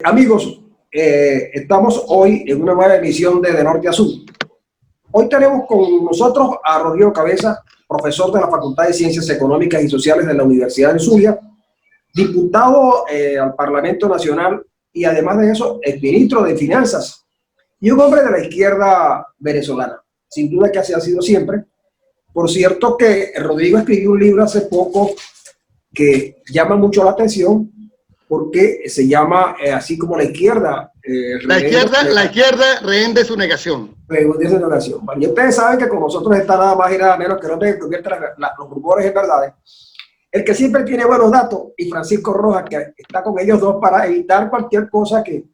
Amigos, estamos hoy en una nueva emisión de Norte a Sur. Hoy tenemos con nosotros a Rodrigo Cabeza, profesor de la Facultad de Ciencias Económicas y Sociales de la Universidad de Zulia, diputado al Parlamento Nacional y además de eso, exministro de Finanzas y un hombre de la izquierda venezolana. Sin duda que así ha sido siempre. Por cierto que Rodrigo escribió un libro hace poco que llama mucho la atención porque se llama así como la izquierda. La izquierda rehén de su negación. Rehén de su negación. Bueno, y ustedes saben que con nosotros está nada más y nada menos que no te convierta los rumores en verdades. El que siempre tiene buenos datos, y Francisco Rojas, que está con ellos dos para evitar cualquier cosa que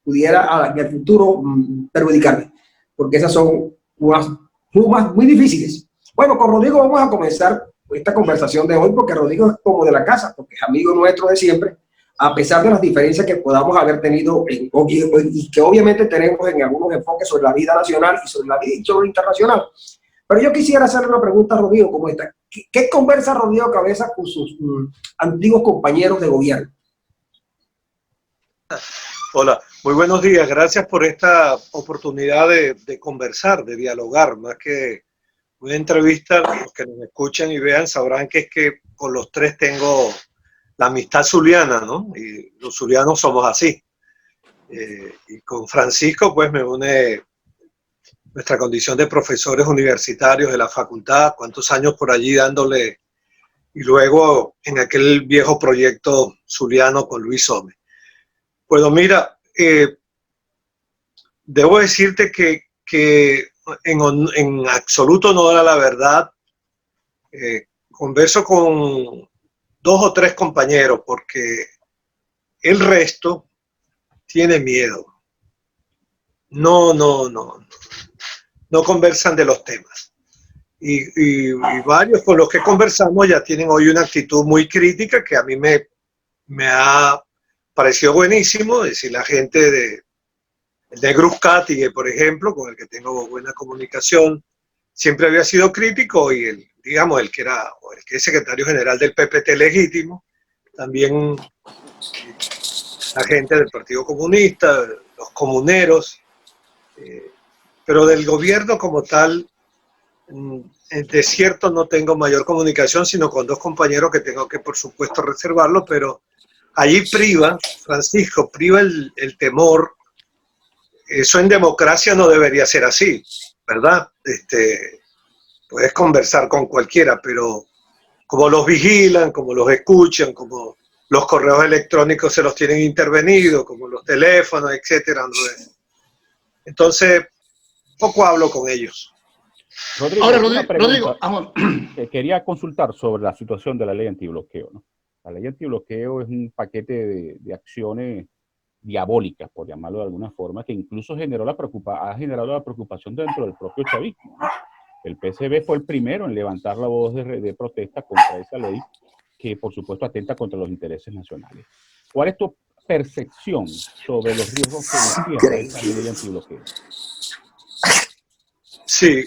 pudiera en el futuro perjudicarme, porque esas son unas plumas muy difíciles. Bueno, con Rodrigo vamos a comenzar esta conversación de hoy, porque Rodrigo es como de la casa, porque es amigo nuestro de siempre, a pesar de las diferencias que podamos haber tenido y que obviamente tenemos en algunos enfoques sobre la vida nacional y sobre la vida internacional. Pero yo quisiera hacerle una pregunta a Rodrigo como esta. ¿Qué conversa Rodrigo Cabeza con sus antiguos compañeros de gobierno? Hola, muy buenos días. Gracias por esta oportunidad de conversar, de dialogar, más que una entrevista. Los que nos escuchan y vean sabrán que es que con los tres tengo la amistad zuliana, ¿no? Y los zulianos somos así. Y con Francisco, pues me une nuestra condición de profesores universitarios de la facultad, cuántos años por allí dándole, y luego en aquel viejo proyecto zuliano con Luis Ome. Bueno, mira, debo decirte que en absoluto no era la verdad. Converso con dos o tres compañeros porque el resto tiene miedo. No conversan de los temas. Y varios con los que conversamos ya tienen hoy una actitud muy crítica que a mí me ha parecido buenísimo. Es decir, la gente de Gruscati, por ejemplo, con el que tengo buena comunicación, siempre había sido crítico, y el que es secretario general del PPT legítimo, también la gente del Partido Comunista, los comuneros, pero del gobierno como tal, de cierto no tengo mayor comunicación, sino con dos compañeros que tengo que, por supuesto, reservarlo, pero allí Francisco, priva el temor. Eso en democracia no debería ser así, ¿verdad? Puedes conversar con cualquiera, pero como los vigilan, como los escuchan, como los correos electrónicos se los tienen intervenido, como los teléfonos, etcétera. Entonces, poco hablo con ellos. Rodrigo, ahora, Rodrigo, quería consultar sobre la situación de la ley antibloqueo, ¿no? La ley antibloqueo es un paquete de acciones diabólicas, por llamarlo de alguna forma, que incluso ha generado la preocupación dentro del propio chavismo, ¿no? El PSB fue el primero en levantar la voz de protesta contra esa ley, que por supuesto atenta contra los intereses nacionales. ¿Cuál es tu percepción sobre los riesgos que encierra esa ley antibloqueo? Sí,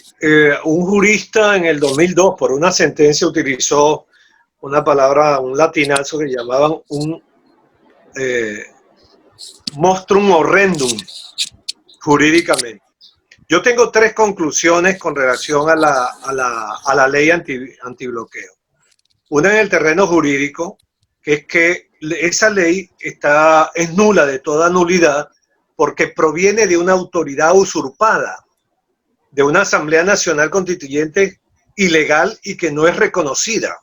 un jurista en el 2002 por una sentencia utilizó una palabra, un latinazo que llamaban un monstrum horrendum jurídicamente. Yo tengo tres conclusiones con relación a la ley antibloqueo. Una en el terreno jurídico, que es que esa ley es nula de toda nulidad porque proviene de una autoridad usurpada, de una Asamblea Nacional Constituyente ilegal y que no es reconocida.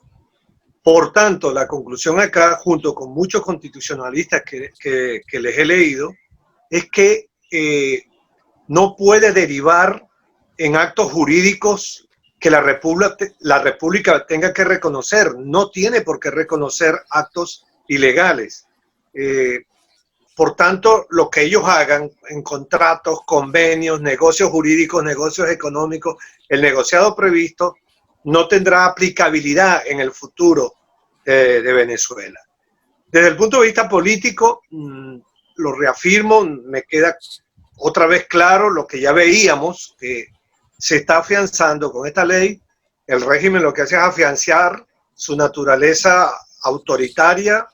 Por tanto, la conclusión acá, junto con muchos constitucionalistas que les he leído, es que no puede derivar en actos jurídicos que la República tenga que reconocer. No tiene por qué reconocer actos ilegales. Por tanto, lo que ellos hagan en contratos, convenios, negocios jurídicos, negocios económicos, el negociado previsto, no tendrá aplicabilidad en el futuro de Venezuela. Desde el punto de vista político, lo reafirmo, me queda otra vez claro lo que ya veíamos, que se está afianzando con esta ley. El régimen lo que hace es afianzar su naturaleza autoritaria,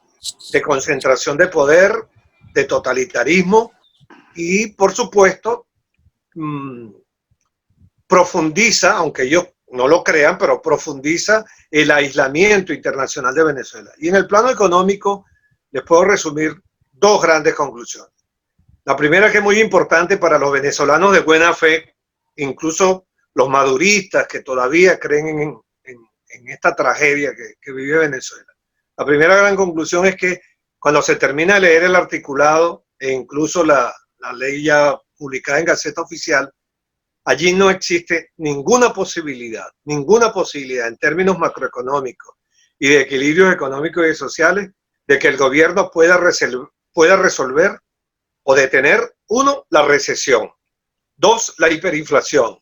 de concentración de poder, de totalitarismo y, por supuesto, profundiza, aunque ellos no lo crean, pero profundiza el aislamiento internacional de Venezuela. Y en el plano económico les puedo resumir dos grandes conclusiones. La primera, que es muy importante para los venezolanos de buena fe, incluso los maduristas que todavía creen en esta tragedia que vive Venezuela. La primera gran conclusión es que cuando se termina de leer el articulado e incluso la ley ya publicada en Gaceta Oficial, allí no existe ninguna posibilidad en términos macroeconómicos y de equilibrios económicos y sociales de que el gobierno pueda resolver o detener, uno, la recesión, dos, la hiperinflación,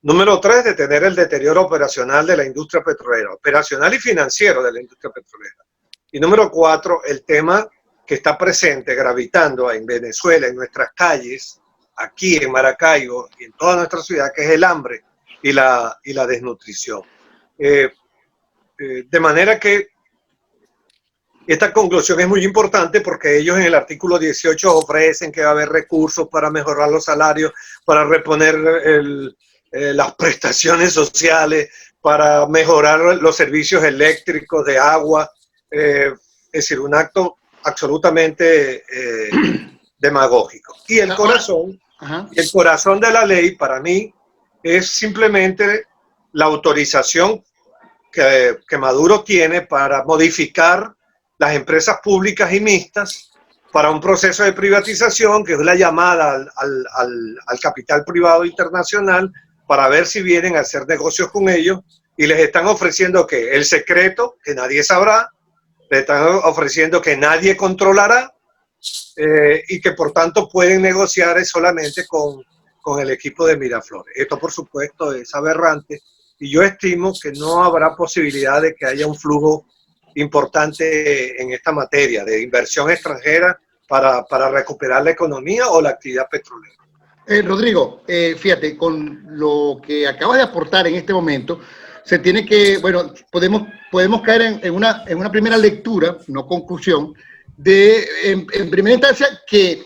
número tres, detener el deterioro operacional de la industria petrolera, operacional y financiero de la industria petrolera, y número cuatro, el tema que está presente, gravitando en Venezuela, en nuestras calles, aquí en Maracaibo y en toda nuestra ciudad, que es el hambre y la desnutrición. De manera que esta conclusión es muy importante porque ellos en el artículo 18 ofrecen que va a haber recursos para mejorar los salarios, para reponer las prestaciones sociales, para mejorar los servicios eléctricos, de agua. Es decir, un acto absolutamente demagógico. Y el corazón de la ley, para mí, es simplemente la autorización que Maduro tiene para modificar las empresas públicas y mixtas para un proceso de privatización, que es la llamada al capital privado internacional para ver si vienen a hacer negocios con ellos, y les están ofreciendo que el secreto, que nadie sabrá, le están ofreciendo que nadie controlará, y que por tanto pueden negociar solamente con el equipo de Miraflores. Esto, por supuesto, es aberrante, y yo estimo que no habrá posibilidad de que haya un flujo importante en esta materia de inversión extranjera para recuperar la economía o la actividad petrolera. Rodrigo, fíjate, con lo que acabas de aportar en este momento, se tiene que, bueno, podemos caer en una primera lectura, no conclusión, en primera instancia, que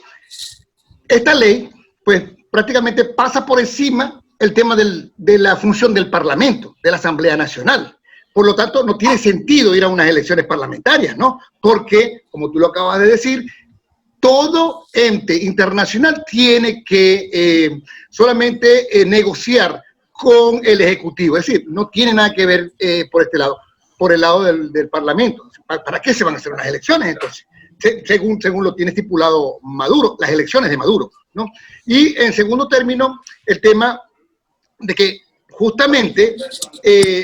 esta ley, pues prácticamente pasa por encima el tema de la función del Parlamento, de la Asamblea Nacional. Por lo tanto, no tiene sentido ir a unas elecciones parlamentarias, ¿no? Porque, como tú lo acabas de decir, todo ente internacional tiene que solamente negociar con el Ejecutivo. Es decir, no tiene nada que ver por este lado, por el lado del Parlamento. ¿Para qué se van a hacer unas elecciones entonces? Según lo tiene estipulado Maduro, las elecciones de Maduro, ¿no? Y en segundo término, el tema de que justamente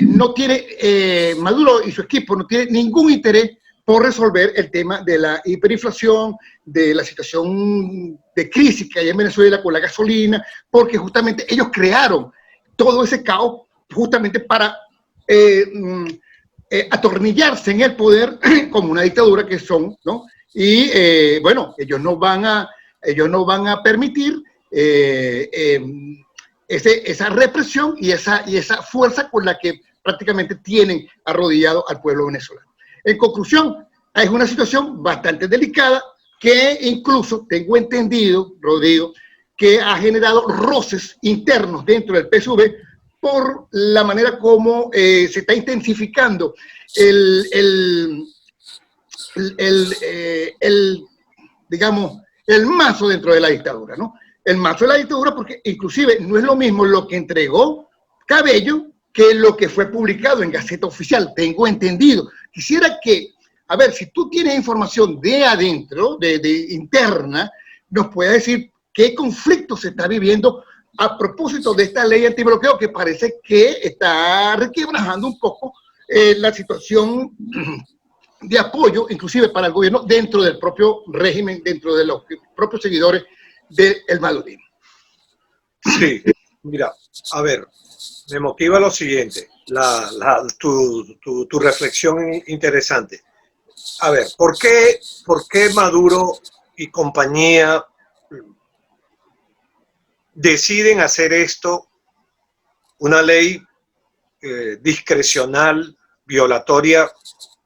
no tiene, Maduro y su equipo no tienen ningún interés por resolver el tema de la hiperinflación, de la situación de crisis que hay en Venezuela con la gasolina, porque justamente ellos crearon todo ese caos justamente para atornillarse en el poder como una dictadura que son, ¿no? Y bueno, ellos no van a permitir esa represión y esa fuerza con la que prácticamente tienen arrodillado al pueblo venezolano. En conclusión, es una situación bastante delicada que incluso tengo entendido, Rodrigo, que ha generado roces internos dentro del PSV por la manera como se está intensificando digamos, el mazo dentro de la dictadura, ¿no? El mazo de la dictadura, porque inclusive no es lo mismo lo que entregó Cabello que lo que fue publicado en Gaceta Oficial, tengo entendido. Quisiera que, a ver, si tú tienes información de adentro, de interna, nos puedas decir qué conflicto se está viviendo a propósito de esta ley antibloqueo que parece que está requebrajando un poco la situación de apoyo, inclusive para el gobierno, dentro del propio régimen, dentro de los propios seguidores del madurismo. Sí, mira, a ver, me motiva lo siguiente, tu reflexión interesante. A ver, ¿por qué Maduro y compañía deciden hacer esto, una ley discrecional, violatoria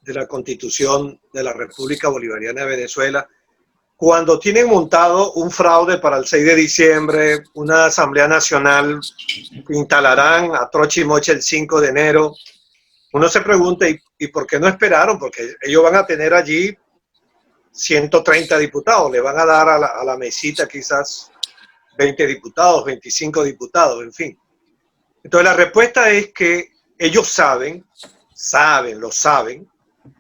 de la Constitución de la República Bolivariana de Venezuela, cuando tienen montado un fraude para el 6 de diciembre, una Asamblea Nacional que instalarán a troche y moche el 5 de enero, uno se pregunta, ¿y por qué no esperaron? Porque ellos van a tener allí 130 diputados, le van a dar a la mesita quizás 20 diputados, 25 diputados, en fin. Entonces la respuesta es que ellos saben,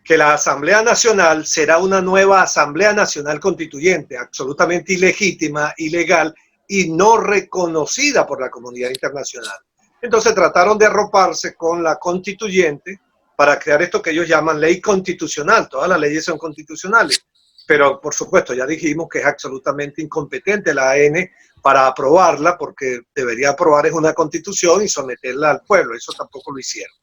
que la Asamblea Nacional será una nueva Asamblea Nacional Constituyente, absolutamente ilegítima, ilegal y no reconocida por la comunidad internacional. Entonces trataron de arroparse con la constituyente para crear esto que ellos llaman ley constitucional. Todas las leyes son constitucionales, pero por supuesto ya dijimos que es absolutamente incompetente la AN para aprobarla, porque debería aprobar es una constitución y someterla al pueblo. Eso tampoco lo hicieron.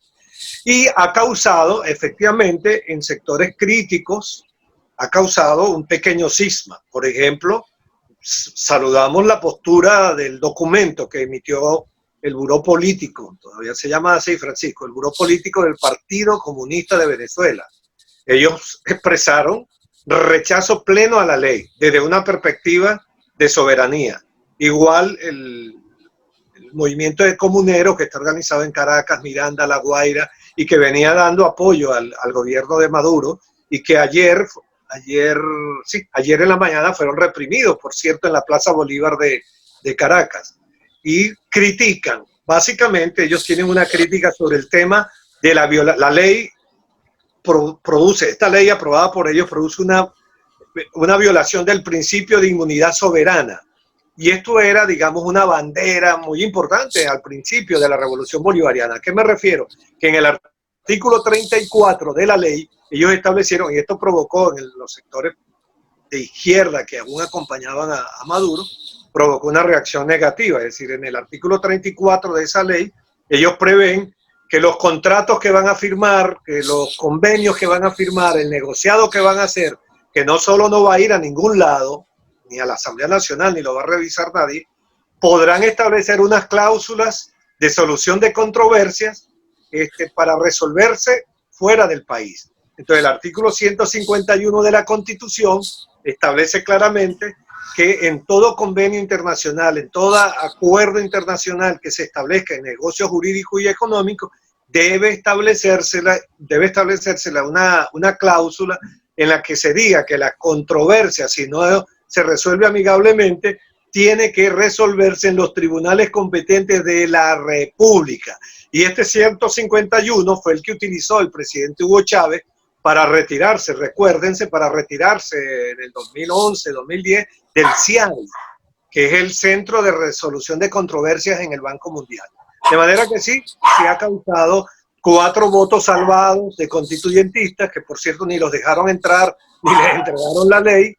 Y ha causado, efectivamente, en sectores críticos, ha causado un pequeño cisma. Por ejemplo, saludamos la postura del documento que emitió el Buró Político, todavía se llama así, Francisco, el Buró Político del Partido Comunista de Venezuela. Ellos expresaron rechazo pleno a la ley, desde una perspectiva de soberanía. Igual el movimiento de comuneros que está organizado en Caracas, Miranda, La Guaira, y que venía dando apoyo al gobierno de Maduro, y que ayer en la mañana fueron reprimidos, por cierto, en la Plaza Bolívar de Caracas. Y critican, básicamente ellos tienen una crítica sobre el tema de la ley produce, esta ley aprobada por ellos produce una violación del principio de inmunidad soberana. Y esto era, digamos, una bandera muy importante al principio de la Revolución Bolivariana. ¿A qué me refiero? Que en el artículo 34 de la ley, ellos establecieron, y esto provocó en los sectores de izquierda que aún acompañaban a Maduro, provocó una reacción negativa. Es decir, en el artículo 34 de esa ley, ellos prevén que los contratos que van a firmar, que los convenios que van a firmar, el negociado que van a hacer, que no solo no va a ir a ningún lado, ni a la Asamblea Nacional, ni lo va a revisar nadie, podrán establecer unas cláusulas de solución de controversias para resolverse fuera del país. Entonces el artículo 151 de la Constitución establece claramente que en todo convenio internacional, en todo acuerdo internacional que se establezca en negocio jurídico y económico, debe establecerse una cláusula en la que se diga que la controversia, si no se resuelve amigablemente, tiene que resolverse en los tribunales competentes de la República. Y este 151 fue el que utilizó el presidente Hugo Chávez para retirarse, recuérdense, para retirarse en el 2011, 2010 del CIAI, que es el Centro de Resolución de Controversias en el Banco Mundial. De manera que sí ha causado 4 votos salvados de constituyentistas, que por cierto ni los dejaron entrar, ni les entregaron la ley,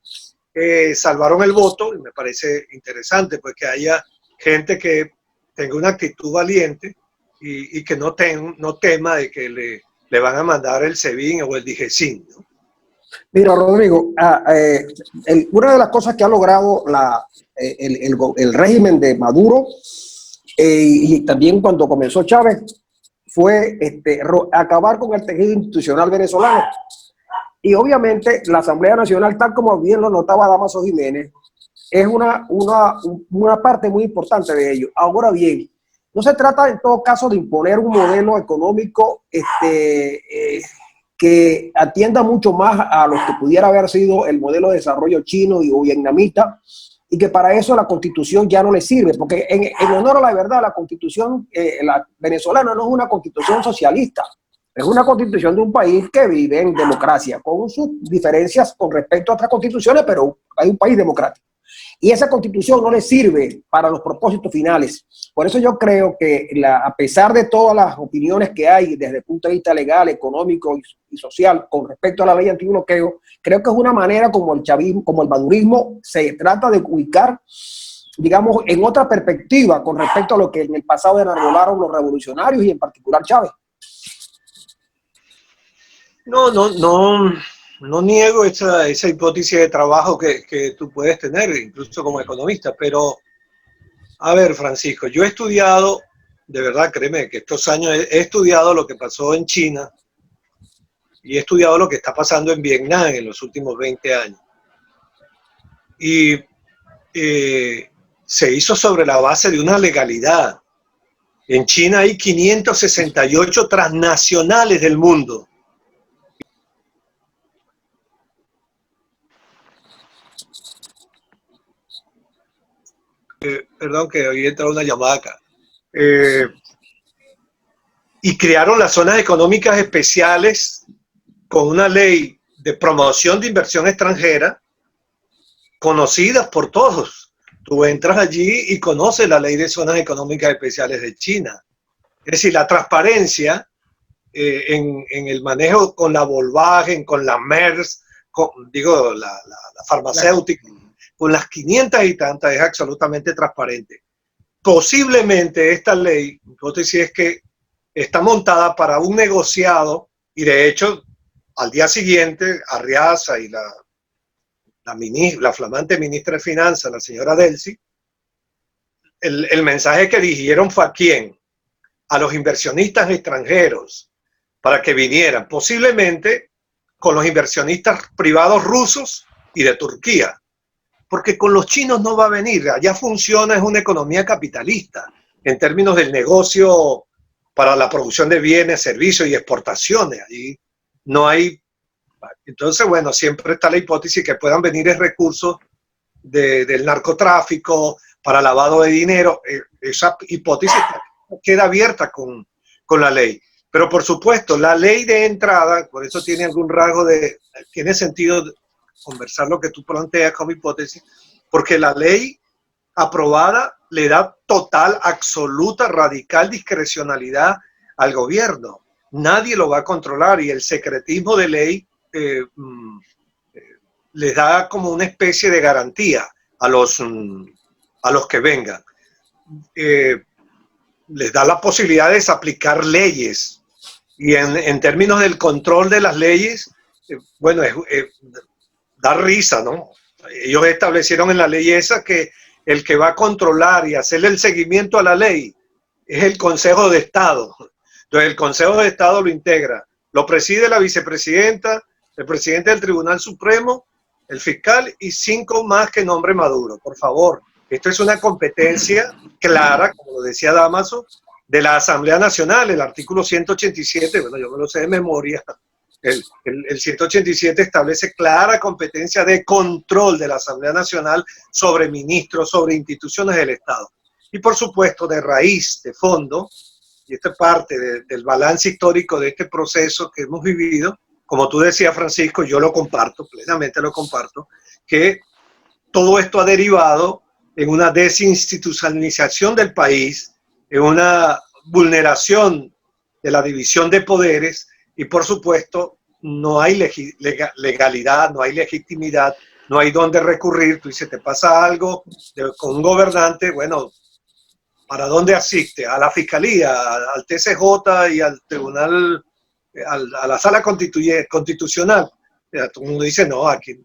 salvaron el voto, y me parece interesante pues que haya gente que tenga una actitud valiente y que no tema de que le van a mandar el SEBIN o el DIGESIN, ¿no? Mira, Rodrigo, una de las cosas que ha logrado el régimen de Maduro y también cuando comenzó Chávez fue acabar con el tejido institucional venezolano. Y obviamente la Asamblea Nacional, tal como bien lo notaba Damaso Jiménez, es una parte muy importante de ello. Ahora bien, no se trata en todo caso de imponer un modelo económico que atienda mucho más a lo que pudiera haber sido el modelo de desarrollo chino o vietnamita, y que para eso la Constitución ya no le sirve, porque en honor a la verdad, la Constitución la venezolana no es una Constitución socialista, es una Constitución de un país que vive en democracia, con sus diferencias con respecto a otras constituciones, pero hay un país democrático. Y esa Constitución no le sirve para los propósitos finales. Por eso yo creo que a pesar de todas las opiniones que hay desde el punto de vista legal, económico y social con respecto a la ley antibloqueo, creo que es una manera como el chavismo, como el madurismo se trata de ubicar, digamos, en otra perspectiva con respecto a lo que en el pasado enarbolaron los revolucionarios y en particular Chávez. No niego esa hipótesis de trabajo que tú puedes tener, incluso como economista, pero, a ver, Francisco, yo he estudiado, de verdad, créeme, que estos años he estudiado lo que pasó en China y he estudiado lo que está pasando en Vietnam en los últimos 20 años. y se hizo sobre la base de una legalidad. En China hay 568 transnacionales del mundo. Perdón, que hoy entró una llamada acá. Y crearon las zonas económicas especiales con una ley de promoción de inversión extranjera conocidas por todos. Tú entras allí y conoces la ley de zonas económicas especiales de China. Es decir, la transparencia en el manejo con la Volkswagen, con la Merck, la farmacéutica, con las 500 y tantas, es absolutamente transparente. Posiblemente esta ley, la hipótesis es que está montada para un negociado, y de hecho, al día siguiente, Arriaza y la flamante ministra de Finanzas, la señora Delcy, el mensaje que dirigieron fue ¿a quién? A los inversionistas extranjeros, para que vinieran, posiblemente con los inversionistas privados rusos y de Turquía, porque con los chinos no va a venir. Allá funciona, es una economía capitalista, en términos del negocio para la producción de bienes, servicios y exportaciones. Allí no hay. Entonces, bueno, siempre está la hipótesis que puedan venir recursos del narcotráfico para lavado de dinero. Esa hipótesis queda abierta con la ley. Pero por supuesto, la ley de entrada, por eso tiene algún rasgo tiene sentido conversar lo que tú planteas como hipótesis, porque la ley aprobada le da total, absoluta, radical discrecionalidad al gobierno. Nadie lo va a controlar y el secretismo de ley les da como una especie de garantía a los que vengan. Les da la posibilidad de desaplicar leyes y en términos del control de las leyes, bueno, da risa, ¿no? Ellos establecieron en la ley esa que el que va a controlar y hacerle el seguimiento a la ley es el Consejo de Estado. Entonces el Consejo de Estado lo integra, lo preside la vicepresidenta, el presidente del Tribunal Supremo, el fiscal y 5 más que nombre Maduro. Por favor, esto es una competencia clara, como lo decía Damaso, de la Asamblea Nacional, el artículo 187, bueno, yo me lo sé de memoria. El 187 establece clara competencia de control de la Asamblea Nacional sobre ministros, sobre instituciones del Estado. Y por supuesto, de raíz, de fondo, y esta es parte del balance histórico de este proceso que hemos vivido, como tú decías, Francisco, yo lo comparto, plenamente lo comparto, que todo esto ha derivado en una desinstitucionalización del país, en una vulneración de la división de poderes y, por supuesto, no hay legalidad, no hay legitimidad, no hay dónde recurrir. Tú dices, te pasa algo con un gobernante, bueno, ¿para dónde asiste? A la Fiscalía, al TCJ y al Tribunal, a la Sala Constitucional. Todo el mundo dice, no, aquí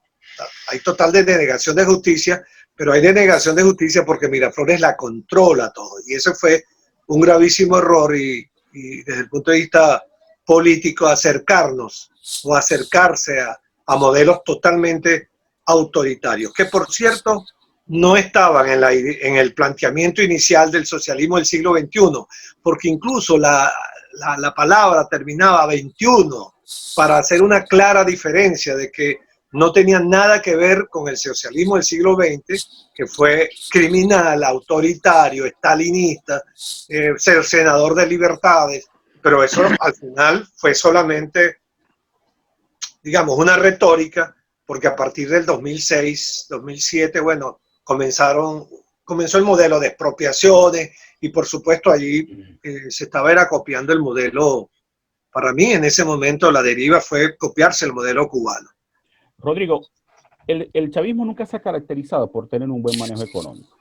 hay total denegación de justicia, pero hay denegación de justicia porque Miraflores la controla todo. Y ese fue un gravísimo error y desde el punto de vista político acercarnos o acercarse a modelos totalmente autoritarios, que por cierto no estaban en el planteamiento inicial del socialismo del siglo XXI, porque incluso la palabra terminaba 21 para hacer una clara diferencia de que no tenían nada que ver con el socialismo del siglo XX, que fue criminal, autoritario, estalinista, ser senador de libertades, pero eso al final fue solamente, digamos, una retórica, porque a partir del 2006, 2007, bueno, comenzó el modelo de expropiaciones y por supuesto allí se estaba copiando el modelo. Para mí en ese momento la deriva fue copiarse el modelo cubano. Rodrigo, el chavismo nunca se ha caracterizado por tener un buen manejo económico.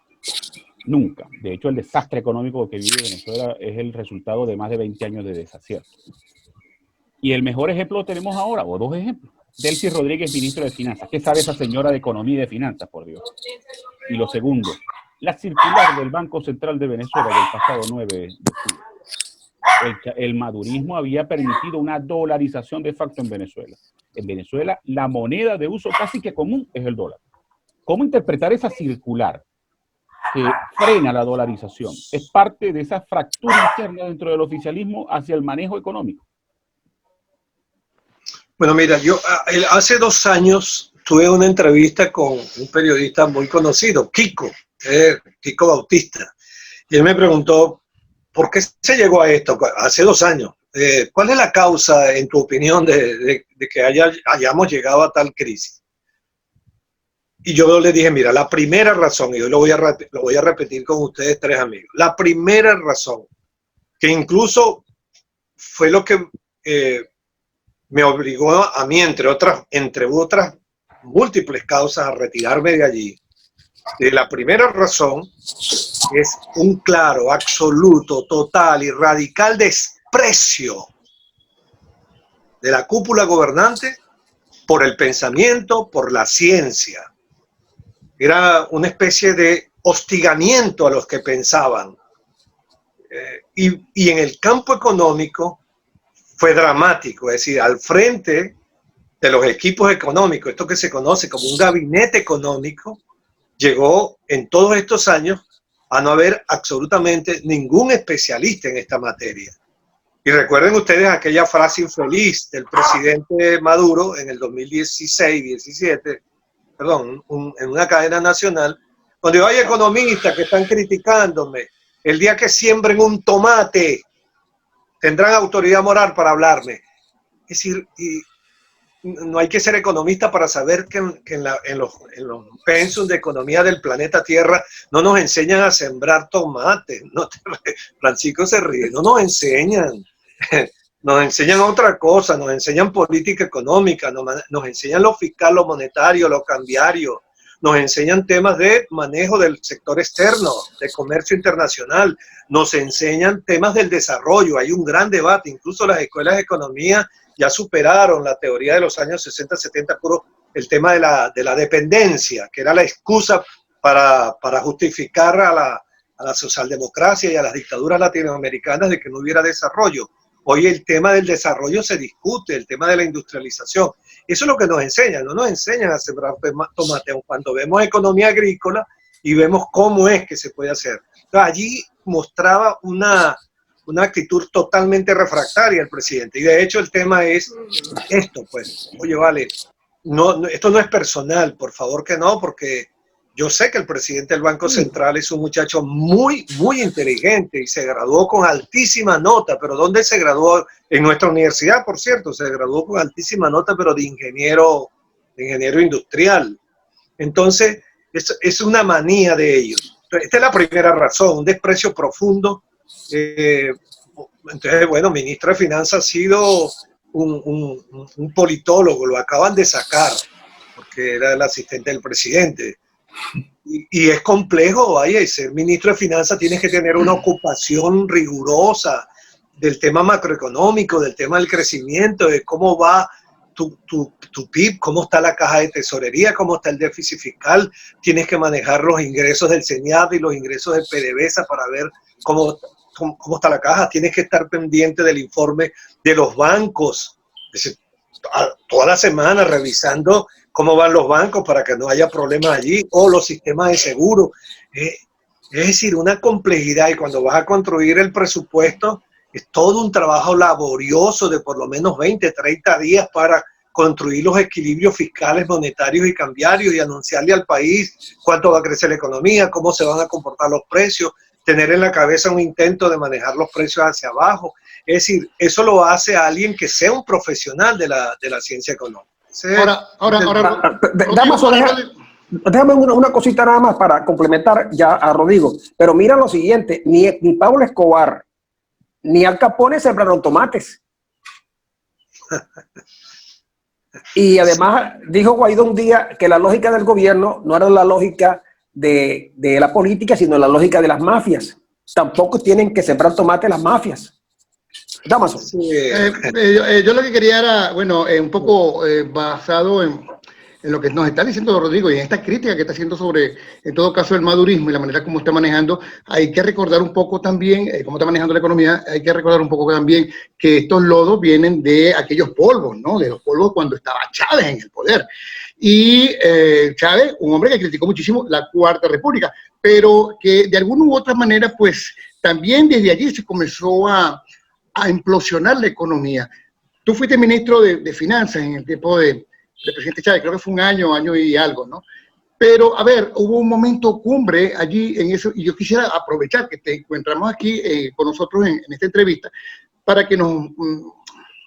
Nunca. De hecho, el desastre económico que vive Venezuela es el resultado de más de 20 años de desacierto. Y el mejor ejemplo lo tenemos ahora, o 2 ejemplos. Delcy Rodríguez, ministro de Finanzas. ¿Qué sabe esa señora de Economía y de Finanzas, por Dios? Y lo segundo, la circular del Banco Central de Venezuela del pasado 9 de octubre. El madurismo había permitido una dolarización de facto en Venezuela. En Venezuela, la moneda de uso casi que común es el dólar. ¿Cómo interpretar esa circular que frena la dolarización? ¿Es parte de esa fractura interna dentro del oficialismo hacia el manejo económico? Bueno, mira, yo hace 2 años tuve una entrevista con un periodista muy conocido, Kiko Bautista, y él me preguntó, ¿por qué se llegó a esto hace 2 años? ¿Cuál es la causa, en tu opinión, de que hayamos llegado a tal crisis? Y yo le dije, mira, la primera razón, y hoy lo voy a repetir con ustedes 3 amigos, la primera razón, que incluso fue lo que me obligó a mí, entre otras múltiples causas, a retirarme de allí. La primera razón es un claro, absoluto, total y radical desprecio de la cúpula gobernante por el pensamiento, por la ciencia. Era una especie de hostigamiento a los que pensaban. Y en el campo económico fue dramático, es decir, al frente de los equipos económicos, esto que se conoce como un gabinete económico, llegó en todos estos años a no haber absolutamente ningún especialista en esta materia. Y recuerden ustedes aquella frase infeliz del presidente Maduro en el 2016-17, perdón, en una cadena nacional, donde hay economistas que están criticándome. El día que siembren un tomate, tendrán autoridad moral para hablarme. Es decir, no hay que ser economista para saber que en los pensum de economía del planeta Tierra no nos enseñan a sembrar tomates. No, Francisco se ríe, no nos enseñan. Nos enseñan otra cosa, nos enseñan política económica, nos enseñan lo fiscal, lo monetario, lo cambiario, nos enseñan temas de manejo del sector externo, de comercio internacional, nos enseñan temas del desarrollo. Hay un gran debate, incluso las escuelas de economía ya superaron la teoría de los años 60, 70, puro el tema de la dependencia, que era la excusa para justificar a la socialdemocracia y a las dictaduras latinoamericanas de que no hubiera desarrollo. Hoy el tema del desarrollo se discute, el tema de la industrialización. Eso es lo que nos enseñan, no nos enseñan a sembrar tomate, cuando vemos economía agrícola y vemos cómo es que se puede hacer. Entonces, allí mostraba una actitud totalmente refractaria el presidente. Y de hecho el tema es esto, pues, oye, vale, esto no es personal, por favor que no, porque yo sé que el presidente del Banco Central es un muchacho muy, muy inteligente y se graduó con altísima nota, pero ¿dónde se graduó? En nuestra universidad, por cierto, se graduó con altísima nota, pero de ingeniero industrial. Entonces, es una manía de ellos. Esta es la primera razón, un desprecio profundo. Entonces, bueno, ministro de Finanzas ha sido un politólogo, lo acaban de sacar, porque era el asistente del presidente. Y es complejo, vaya, y ser ministro de Finanzas tienes que tener una ocupación rigurosa del tema macroeconómico, del tema del crecimiento, de cómo va tu PIB, cómo está la caja de tesorería, cómo está el déficit fiscal. Tienes que manejar los ingresos del CENIAF y los ingresos del PDVSA para ver cómo está la caja. Tienes que estar pendiente del informe de los bancos, toda la semana revisando cómo van los bancos para que no haya problemas allí, o los sistemas de seguro. Es decir, una complejidad, y cuando vas a construir el presupuesto, es todo un trabajo laborioso de por lo menos 20, 30 días para construir los equilibrios fiscales, monetarios y cambiarios y anunciarle al país cuánto va a crecer la economía, cómo se van a comportar los precios, tener en la cabeza un intento de manejar los precios hacia abajo. Es decir, eso lo hace a alguien que sea un profesional de la ciencia económica. Déjame una cosita nada más para complementar ya a Rodrigo. Pero mira lo siguiente, ni Pablo Escobar ni Al Capone sembraron tomates. Y además dijo Guaidó un día que la lógica del gobierno no era la lógica de la política, sino la lógica de las mafias. Tampoco tienen que sembrar tomates las mafias. Damaso. Sí. Yo lo que quería era, bueno, un poco basado en lo que nos está diciendo Rodrigo y en esta crítica que está haciendo sobre, en todo caso, el madurismo y la manera como está manejando, hay que recordar un poco también, cómo está manejando la economía, hay que recordar un poco también que estos lodos vienen de aquellos polvos, ¿no? De los polvos cuando estaba Chávez en el poder. Y Chávez, un hombre que criticó muchísimo la Cuarta República, pero que de alguna u otra manera, pues, también desde allí se comenzó a implosionar la economía. Tú fuiste ministro de Finanzas en el tiempo del presidente Chávez, creo que fue un año y algo, ¿no? Pero, a ver, hubo un momento cumbre allí en eso, y yo quisiera aprovechar que te encontramos aquí con nosotros en esta entrevista, para que nos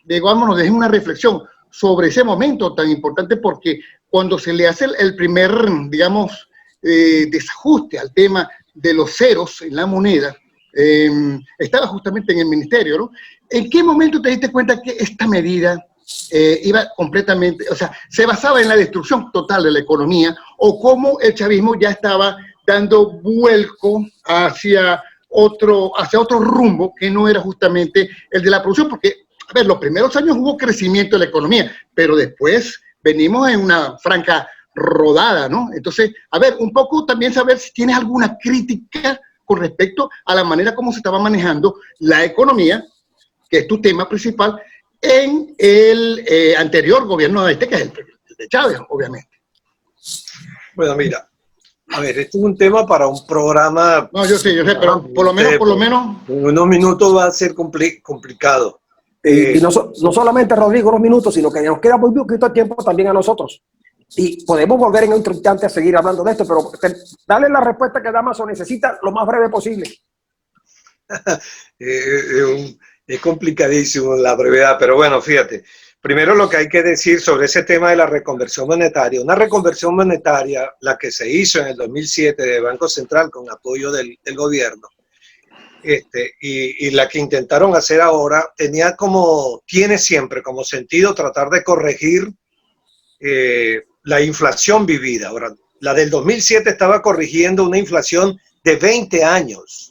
dejen una reflexión sobre ese momento tan importante, porque cuando se le hace el primer, digamos, desajuste al tema de los ceros en la moneda, estaba justamente en el ministerio, ¿no? ¿En qué momento te diste cuenta que esta medida iba completamente, o sea, se basaba en la destrucción total de la economía, o cómo el chavismo ya estaba dando vuelco hacia otro rumbo que no era justamente el de la producción? Porque, a ver, los primeros años hubo crecimiento de la economía, pero después venimos en una franca rodada, ¿no? Entonces, a ver, un poco también saber si tienes alguna crítica con respecto a la manera como se estaba manejando la economía, que es tu tema principal, en el anterior gobierno que es el de Chávez, obviamente. Bueno, mira, a ver, este es un tema para un programa. No, yo sé, pero por lo menos. En unos minutos va a ser complicado. Y no solamente, Rodrigo, unos minutos, sino que nos queda muy poquito tiempo también a nosotros. Y podemos volver en otro instante a seguir hablando de esto, pero dale la respuesta que Dámaso necesita lo más breve posible. Es complicadísimo la brevedad, pero bueno, fíjate. Primero lo que hay que decir sobre ese tema de la reconversión monetaria. Una reconversión monetaria, la que se hizo en el 2007 de Banco Central con apoyo del gobierno, y la que intentaron hacer ahora, tiene siempre como sentido tratar de corregir la inflación vivida. Ahora, la del 2007 estaba corrigiendo una inflación de 20 años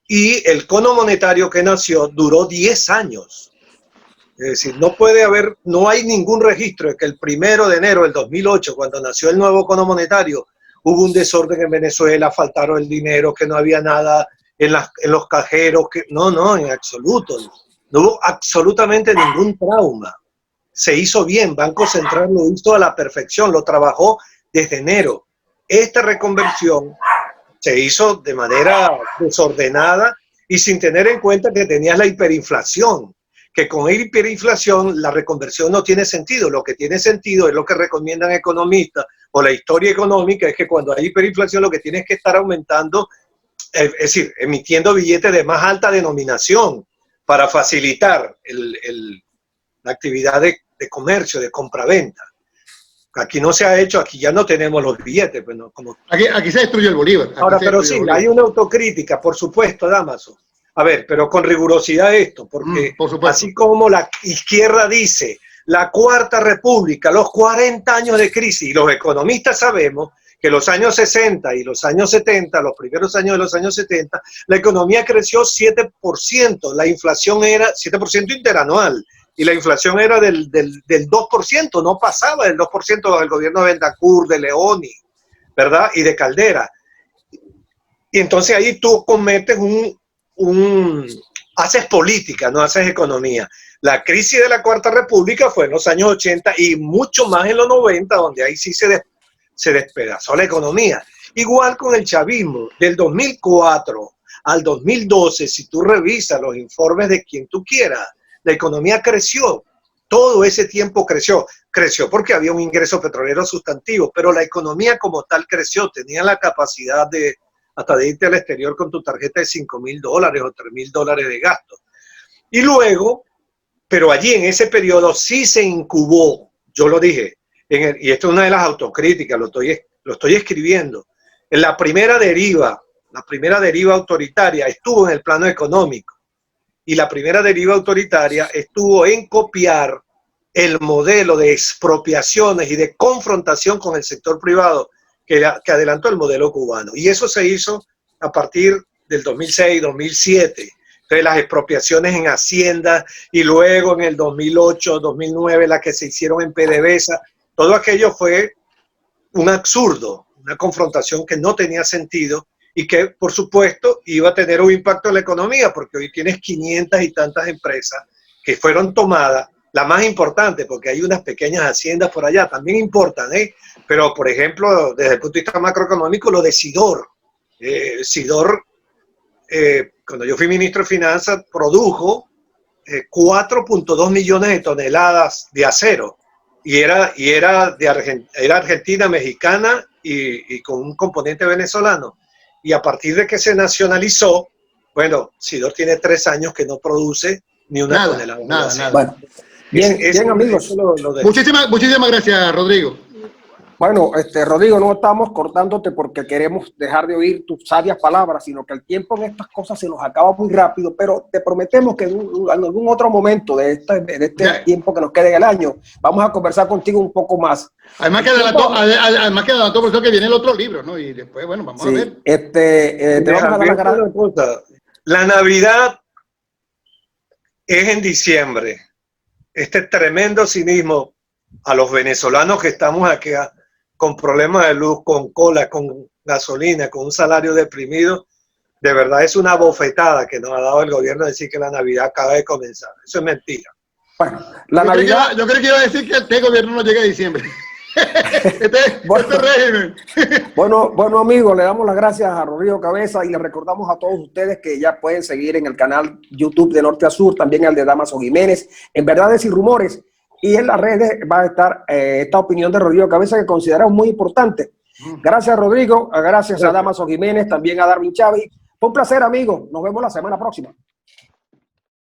y el cono monetario que nació duró 10 años. Es decir, no hay ningún registro de que el 1 de enero del 2008, cuando nació el nuevo cono monetario, hubo un desorden en Venezuela, faltaron el dinero, que no había nada en los cajeros, no, en absoluto. No hubo absolutamente ningún trauma. Se hizo bien, Banco Central lo hizo a la perfección, lo trabajó desde enero. Esta reconversión se hizo de manera desordenada y sin tener en cuenta que tenías la hiperinflación, que con hiperinflación la reconversión no tiene sentido. Lo que tiene sentido es lo que recomiendan economistas o la historia económica, es que cuando hay hiperinflación lo que tienes que estar aumentando, es decir, emitiendo billetes de más alta denominación para facilitar la actividad de comercio, de compra-venta. Aquí no se ha hecho, aquí ya no tenemos los billetes. Pues no, aquí se destruye el bolívar. Ahora, pero sí, hay una autocrítica, por supuesto, Dámaso. A ver, pero con rigurosidad esto, porque así como la izquierda dice, la Cuarta República, los 40 años de crisis, y los economistas sabemos que los años 60 y los años 70, los primeros años de los años 70, la economía creció 7%, la inflación era 7% interanual, y la inflación era del 2%, no pasaba del 2% del gobierno de Bendacur, de Leoni, ¿verdad? Y de Caldera. Y entonces ahí tú cometes haces política, no haces economía. La crisis de la Cuarta República fue en los años 80 y mucho más en los 90, donde ahí sí se despedazó la economía. Igual con el chavismo, del 2004 al 2012, si tú revisas los informes de quien tú quieras, la economía creció, todo ese tiempo creció porque había un ingreso petrolero sustantivo, pero la economía como tal creció, tenía la capacidad hasta de irte al exterior con tu tarjeta de $5,000 o $3,000 de gasto. Y luego, pero allí en ese periodo sí se incubó, yo lo dije, y esto es una de las autocríticas, lo estoy escribiendo, en la primera deriva autoritaria estuvo en el plano económico. Y la primera deriva autoritaria estuvo en copiar el modelo de expropiaciones y de confrontación con el sector privado que adelantó el modelo cubano. Y eso se hizo a partir del 2006, 2007. Entonces las expropiaciones en Hacienda y luego en el 2008, 2009 las que se hicieron en PDVSA. Todo aquello fue un absurdo, una confrontación que no tenía sentido y que, por supuesto, iba a tener un impacto en la economía, porque hoy tienes 500 y tantas empresas que fueron tomadas, la más importante, porque hay unas pequeñas haciendas por allá, también importan, pero, por ejemplo, desde el punto de vista macroeconómico, lo de Sidor. Sidor, cuando yo fui ministro de Finanzas, produjo 4.2 millones de toneladas de acero, y era argentina, mexicana y con un componente venezolano. Y a partir de que se nacionalizó, bueno, Sidor tiene 3 años que no produce ni una tonelada. Nada. Bueno, bien, amigos. Muchísimas gracias, Rodrigo. Bueno, Rodrigo, no estamos cortándote porque queremos dejar de oír tus sabias palabras, sino que el tiempo en estas cosas se nos acaba muy rápido, pero te prometemos que en algún otro momento de este tiempo que nos quede en el año, vamos a conversar contigo un poco más. Además que adelantó por eso que viene el otro libro, ¿no? Y después, bueno, vamos a ver. Te vamos a dar la cara. La Navidad es en diciembre. Este tremendo cinismo a los venezolanos que estamos aquí con problemas de luz, con cola, con gasolina, con un salario deprimido, de verdad es una bofetada que nos ha dado el gobierno decir que la Navidad acaba de comenzar. Eso es mentira. Bueno, yo creo que iba a decir que este gobierno no llega a diciembre. Este régimen. Bueno, amigos, le damos las gracias a Rodrigo Cabeza y le recordamos a todos ustedes que ya pueden seguir en el canal YouTube de Norte a Sur, también el de Damaso Jiménez, en Verdades y Rumores. Y en las redes va a estar esta opinión de Rodrigo Cabeza que consideramos muy importante. Gracias, Rodrigo. Gracias a Damaso Jiménez, también a Darwin Chávez. Fue un placer, amigos. Nos vemos la semana próxima.